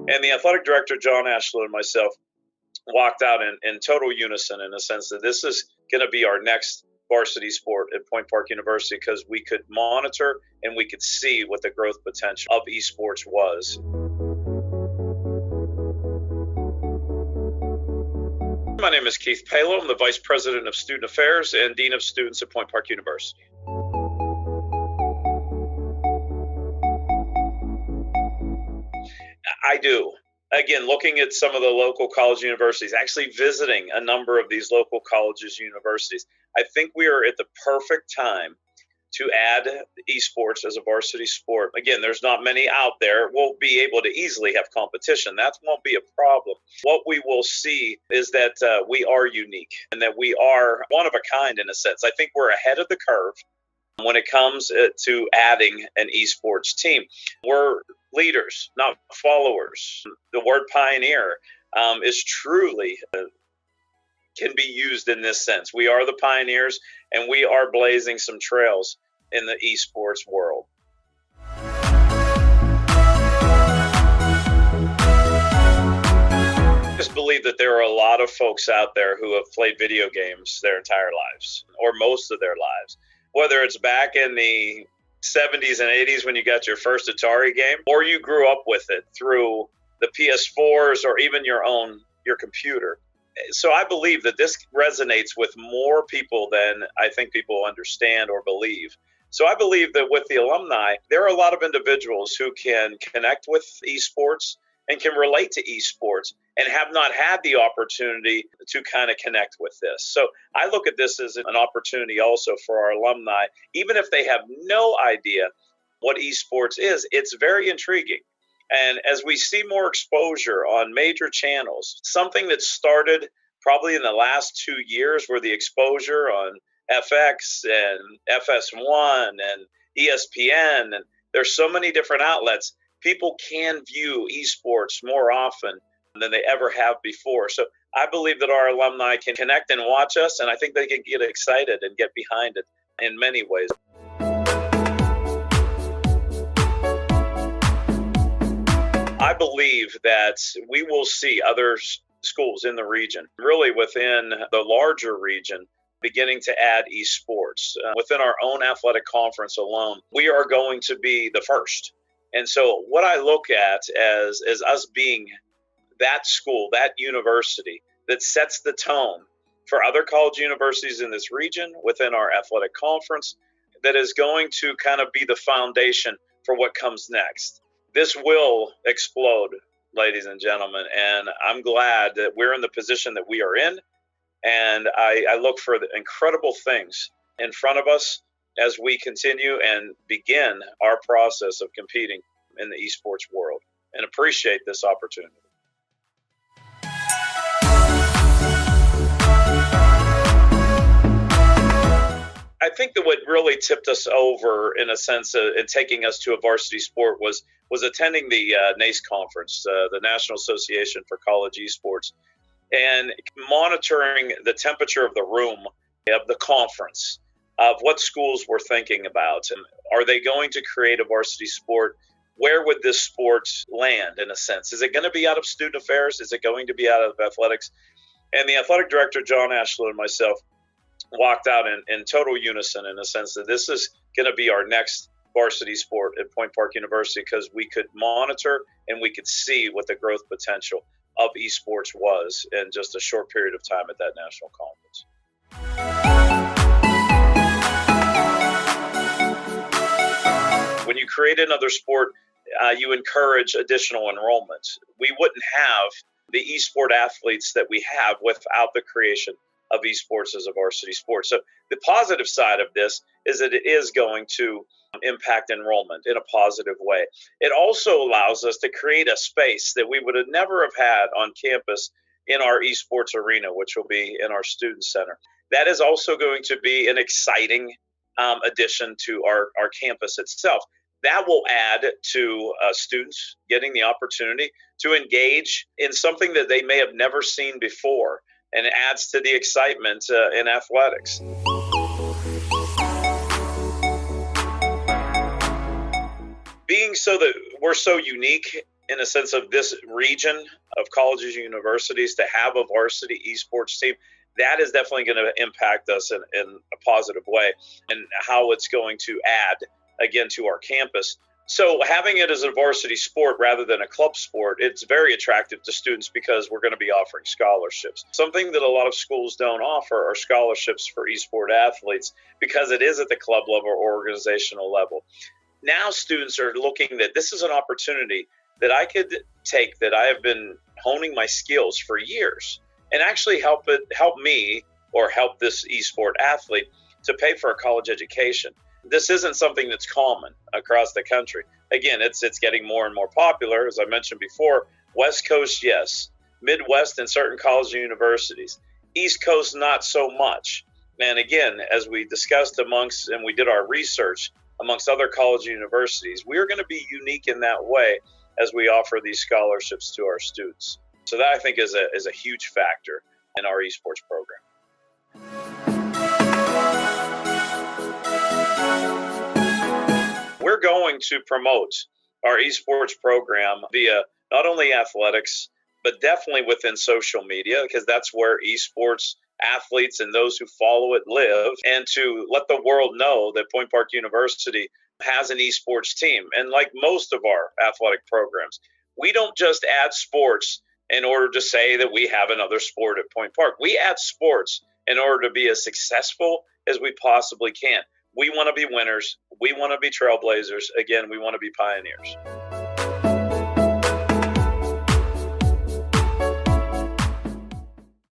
And the athletic director, John Ashlow, and myself walked out in total unison in a sense that this is going to be our next varsity sport at Point Park University because we could monitor and we could see what the growth potential of esports was. My name is Keith Paylo. I'm the Vice President of Student Affairs and Dean of Students at Point Park University. I do. Again, looking at some of the local college universities, actually visiting a number of these local colleges, universities, I think we are at the perfect time to add esports as a varsity sport. Again, there's not many out there. We'll be able to easily have competition. That won't be a problem. What we will see is that we are unique and that we are one of a kind in a sense. I think we're ahead of the curve when it comes to adding an esports team. We're leaders, not followers. The word pioneer is truly can be used in this sense. We are the pioneers, and we are blazing some trails in the esports world. I just believe that there are a lot of folks out there who have played video games their entire lives, or most of their lives, whether it's back in the 70s and 80s when you got your first Atari game, or you grew up with it through the PS4s or even your computer. So I believe that this resonates with more people than I think people understand or believe. So I believe that with the alumni, there are a lot of individuals who can connect with esports and can relate to esports and have not had the opportunity to kind of connect with this. So I look at this as an opportunity also for our alumni. Even if they have no idea what esports is, it's very intriguing. And as we see more exposure on major channels, something that started probably in the last 2 years where the exposure on FX and FS1 and ESPN, and there's so many different outlets, people can view esports more often than they ever have before. So I believe that our alumni can connect and watch us, and I think they can get excited and get behind it in many ways. I believe that we will see other schools in the region, really within the larger region, beginning to add esports. Within our own athletic conference alone, we are going to be the first. And so what I look at as us being that school, that university that sets the tone for other college universities in this region within our athletic conference, that is going to kind of be the foundation for what comes next. This will explode, ladies and gentlemen, and I'm glad that we're in the position that we are in, and I look for the incredible things in front of us as we continue and begin our process of competing in the esports world, and appreciate this opportunity. I think that what really tipped us over in a sense in taking us to a varsity sport was attending the NACE conference, the National Association for College Esports, and monitoring the temperature of the room of the conference, of what schools were thinking about. And are they going to create a varsity sport? Where would this sport land in a sense? Is it going to be out of student affairs? Is it going to be out of athletics? And the athletic director, John Ashlow, and myself walked out in total unison in a sense that this is going to be our next varsity sport at Point Park University because we could monitor and we could see what the growth potential of esports was in just a short period of time at that national conference. When you create another sport, you encourage additional enrollment. We wouldn't have the esport athletes that we have without the creation of esports as a varsity sport. So the positive side of this is that it is going to impact enrollment in a positive way. It also allows us to create a space that we would have never have had on campus in our esports arena, which will be in our student center. That is also going to be an exciting addition to our campus itself. That will add to students getting the opportunity to engage in something that they may have never seen before, and adds to the excitement in athletics. Being so that we're so unique in a sense of this region of colleges and universities to have a varsity esports team, that is definitely going to impact us in a positive way, and how it's going to add, again, to our campus. So having it as a varsity sport rather than a club sport, it's very attractive to students because we're going to be offering scholarships. Something that a lot of schools don't offer are scholarships for esport athletes because it is at the club level or organizational level. Now students are looking that this is an opportunity that I could take, that I have been honing my skills for years, and actually help me or help this esport athlete to pay for a college education. This isn't something that's common across the country. Again, it's getting more and more popular. As I mentioned before, West Coast, yes. Midwest and certain colleges and universities. East Coast, not so much. And again, as we discussed and we did our research amongst other colleges and universities, we are going to be unique in that way as we offer these scholarships to our students. So that, I think, is a huge factor in our esports program. We're going to promote our esports program via not only athletics, but definitely within social media, because that's where esports athletes and those who follow it live, and to let the world know that Point Park University has an esports team. And like most of our athletic programs, we don't just add sports in order to say that we have another sport at Point Park. We add sports in order to be as successful as we possibly can. We want to be winners. We want to be trailblazers. Again, we want to be pioneers.